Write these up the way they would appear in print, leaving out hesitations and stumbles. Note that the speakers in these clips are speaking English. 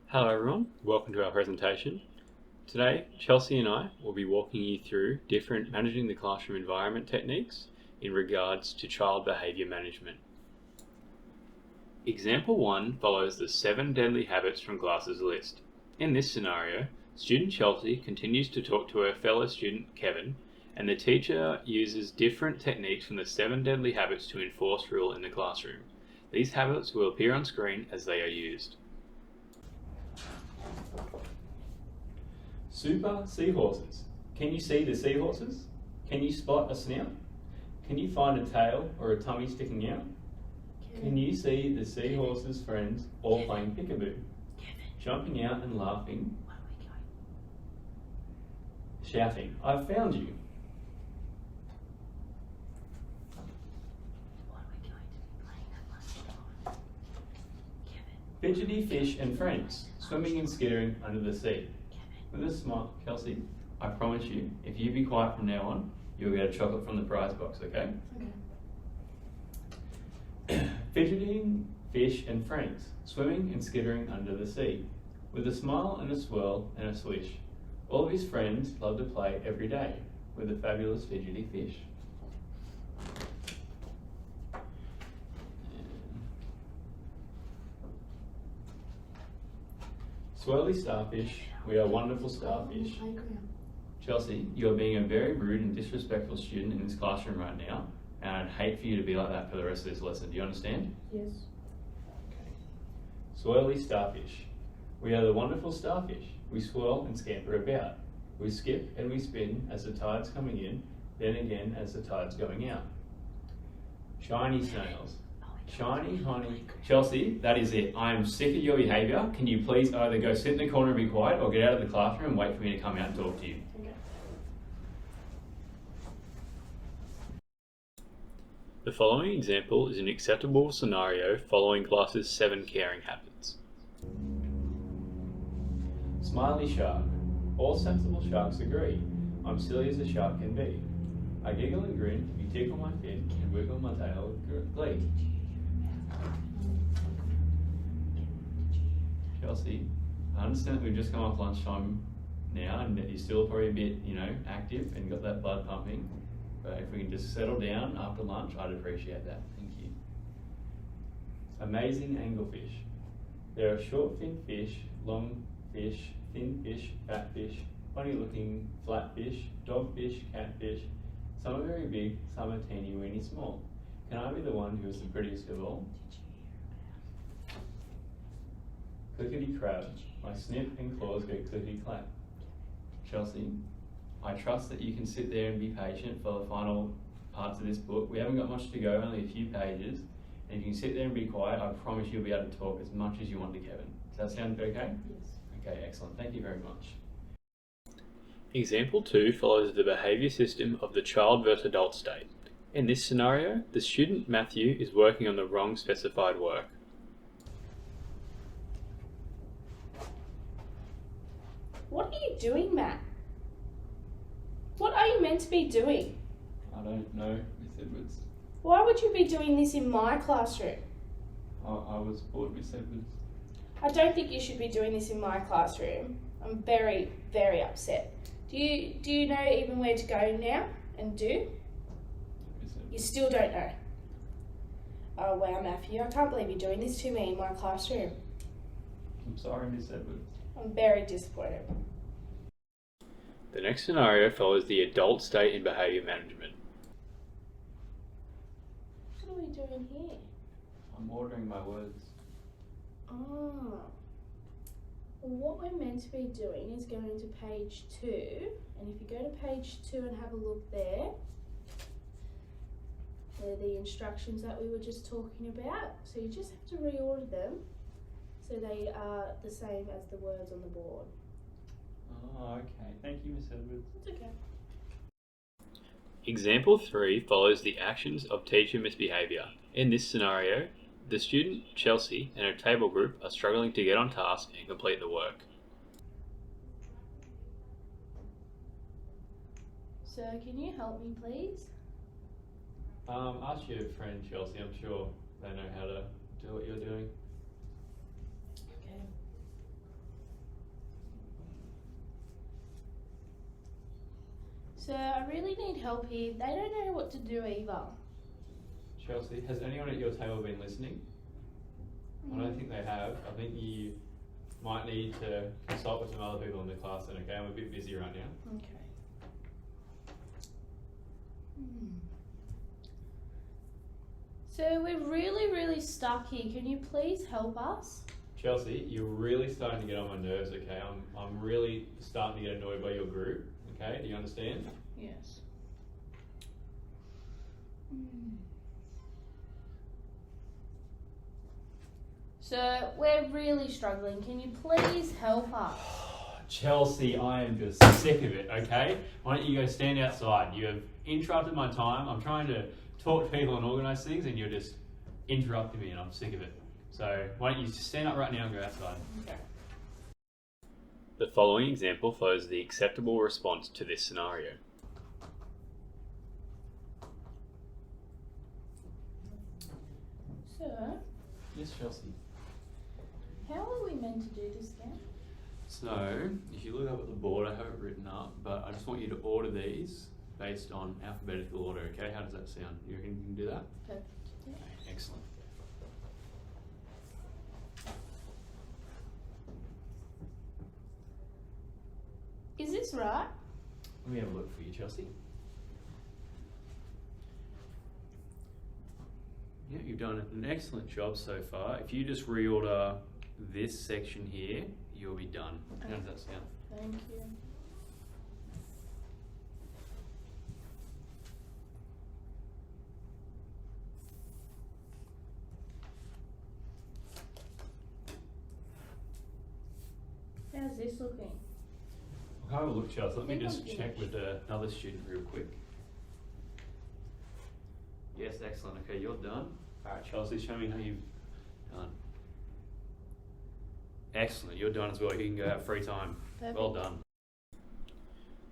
Hello everyone, welcome to our presentation. Today, Chelsea and I will be walking you through different managing the classroom environment techniques in regards to child behaviour management. Example 1 follows the 7 deadly habits from Glass's list. In this scenario, student Chelsea continues to talk to her fellow student Kevin, and the teacher uses different techniques from the 7 deadly habits to enforce rule in the classroom. These habits will appear on screen as they are used. Super seahorses. Can you see the seahorses? Can you spot a snout? Can you find a tail or a tummy sticking out? Can you see the seahorses' friends all playing peekaboo? Jumping out and laughing, shouting, "I've found you." Fidgety fish and friends, swimming and skittering under the sea. With a smile, Kelsey, I promise you, if you be quiet from now on, you'll get a chocolate from the prize box, okay? Okay. Fidgeting fish and friends, swimming and skittering under the sea. With a smile and a swirl and a swish. All of his friends love to play every day with a fabulous fidgety fish. Swirly starfish, we are wonderful starfish. Chelsea, you are being a very rude and disrespectful student in this classroom right now, and I'd hate for you to be like that for the rest of this lesson. Do you understand? Yes. Okay. Swirly starfish, we are the wonderful starfish. We swirl and scamper about. We skip and we spin as the tide's coming in, then again as the tide's going out. Shiny snails. Shiny, honey. Chelsea, that is it. I am sick of your behaviour. Can you please either go sit in the corner and be quiet or get out of the classroom and wait for me to come out and talk to you? Okay. The following example is an acceptable scenario following Glass's 7 caring habits. Smiley shark. All sensible sharks agree. I'm silly as a shark can be. I giggle and grin, you tickle my fin, and wiggle my tail with glee. Chelsea, I understand that we've just come off lunchtime now and that you're still probably a bit, active and got that blood pumping. But if we can just settle down after lunch, I'd appreciate that. Thank you. Amazing anglefish. There are short fin fish, long fish, thin fish, fat fish, funny looking flat fish, dogfish, catfish. Some are very big, some are teeny weeny small. Can I be the one who is the prettiest of all? Clickety crab, my snip and claws go clickety clap. Chelsea, I trust that you can sit there and be patient for the final parts of this book. We haven't got much to go, only a few pages. And if you can sit there and be quiet, I promise you'll be able to talk as much as you want to Kevin. Does that sound okay? Yes. Okay, excellent. Thank you very much. Example 2 follows the behaviour system of the child versus adult state. In this scenario, the student Matthew is working on the wrong specified work. What are you doing, Matt? What are you meant to be doing? I don't know, Miss Edwards. Why would you be doing this in my classroom? I was bored, Miss Edwards. I don't think you should be doing this in my classroom. I'm very, very upset. Do you know even where to go now and do? Miss Edwards. You still don't know. Oh wow, Matthew, I can't believe you're doing this to me in my classroom. I'm sorry, Miss Edwards. I'm very disappointed. The next scenario follows the adult state in behaviour management. What are we doing here? I'm ordering my words. Oh. Well, what we're meant to be doing is going to page 2, and if you go to page 2 and have a look there, they're the instructions that we were just talking about. So you just have to reorder them so they are the same as the words on the board. Oh, okay. Thank you, Miss Edwards. It's okay. Example 3 follows the actions of teacher misbehaviour. In this scenario, the student Chelsea and her table group are struggling to get on task and complete the work. Sir, can you help me please? Ask your friend Chelsea, I'm sure they know how to do what you're doing. Okay. Sir, I really need help here. They don't know what to do either. Chelsea, has anyone at your table been listening? I don't think they have. I think you might need to consult with some other people in the class then, okay? I'm a bit busy right now. Okay. So we're really stuck here. Can you please help us? Chelsea, you're really starting to get on my nerves, okay? I'm really starting to get annoyed by your group, okay? Do you understand? Yes. So we're really struggling. Can you please help us? Chelsea, I am just sick of it, okay? Why don't you go stand outside? You have interrupted my time. I'm trying to talk to people and organise things and you're just interrupting me and I'm sick of it. So why don't you just stand up right now and go outside? Okay. The following example follows the acceptable response to this scenario. Sir, Yes, Chelsea. how are we meant to do this again? So, if you look up at the board, I have it written up, but I just want you to order these based on alphabetical order, okay? How does that sound? You reckon you can do that? Perfect. Yeah. Okay, excellent. Is this right? Let me have a look for you, Chelsea. Yeah, you've done an excellent job so far. If you just reorder this section here, you'll be done. How does that sound? Thank you. How's this looking? I'll have a look, Chelsea. Let me I think just I'm check finished. with another student real quick. Yes, excellent. Okay, you're done. Alright, Chelsea, show me how you've done. Excellent, you're done as well. You can go have free time. Perfect. Well done.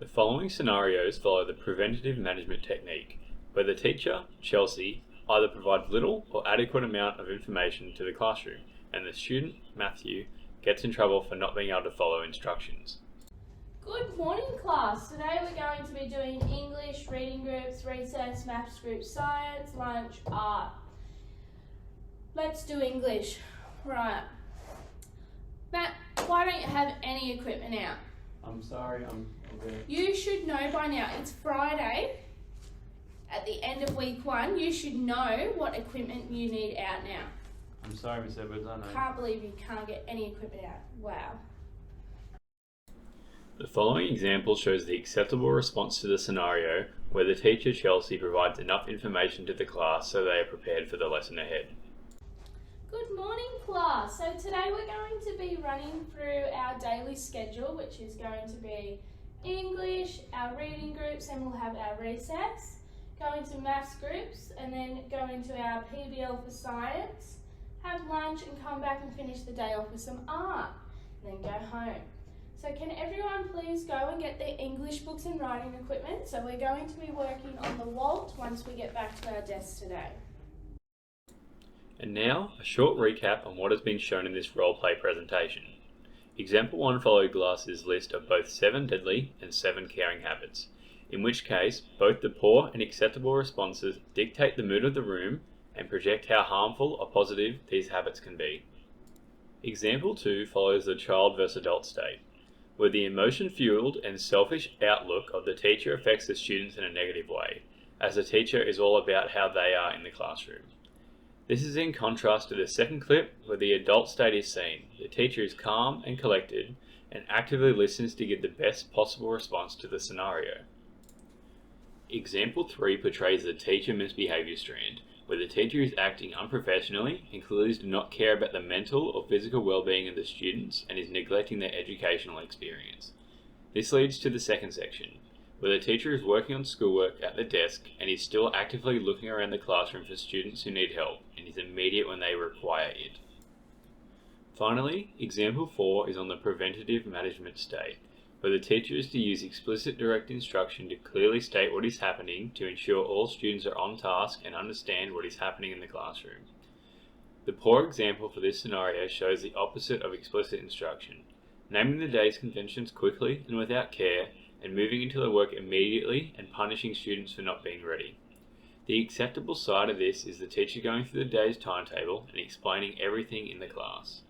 The following scenarios follow the preventative management technique, where the teacher, Chelsea, either provides little or adequate amount of information to the classroom, and the student, Matthew, gets in trouble for not being able to follow instructions. Good morning, class. Today we're going to be doing English, reading groups, recess, maths groups, science, lunch, art. Let's do English. Right. Matt, why don't you have any equipment out? I'm sorry, I'm okay. You should know by now, it's Friday. At the end of week 1, you should know what equipment you need out now. I'm sorry, Miss Edwards, I know. Can't believe you can't get any equipment out. Wow. The following example shows the acceptable response to the scenario where the teacher, Chelsea, provides enough information to the class so they are prepared for the lesson ahead. Good morning, class. So today we're going to be running through our daily schedule, which is going to be English, our reading groups, and we'll have our recess, going to maths groups, and then going to our PBL for science, have lunch and come back and finish the day off with some art, and then go home. So can everyone please go and get their English books and writing equipment? So we're going to be working on the Walt once we get back to our desks today. And now, a short recap on what has been shown in this role-play presentation. Example 1 followed Glass's list of both 7 deadly and 7 caring habits, in which case both the poor and acceptable responses dictate the mood of the room and project how harmful or positive these habits can be. Example 2 follows the child versus adult state, where the emotion-fueled and selfish outlook of the teacher affects the students in a negative way, as the teacher is all about how they are in the classroom. This is in contrast to the second clip, where the adult state is seen. The teacher is calm and collected and actively listens to give the best possible response to the scenario. Example 3 portrays the teacher misbehavior strand, where the teacher is acting unprofessionally and clearly does not care about the mental or physical well-being of the students and is neglecting their educational experience. This leads to the second section, where the teacher is working on schoolwork at the desk and is still actively looking around the classroom for students who need help and is immediate when they require it. Finally, example 4 is on the preventative management state, where the teacher is to use explicit direct instruction to clearly state what is happening to ensure all students are on task and understand what is happening in the classroom. The poor example for this scenario shows the opposite of explicit instruction, naming the day's conventions quickly and without care and moving into the work immediately and punishing students for not being ready. The acceptable side of this is the teacher going through the day's timetable and explaining everything in the class.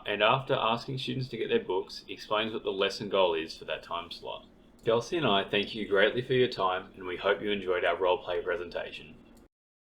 And after asking students to get their books, explains what the lesson goal is for that time slot. Kelsey and I thank you greatly for your time, and we hope you enjoyed our role play presentation.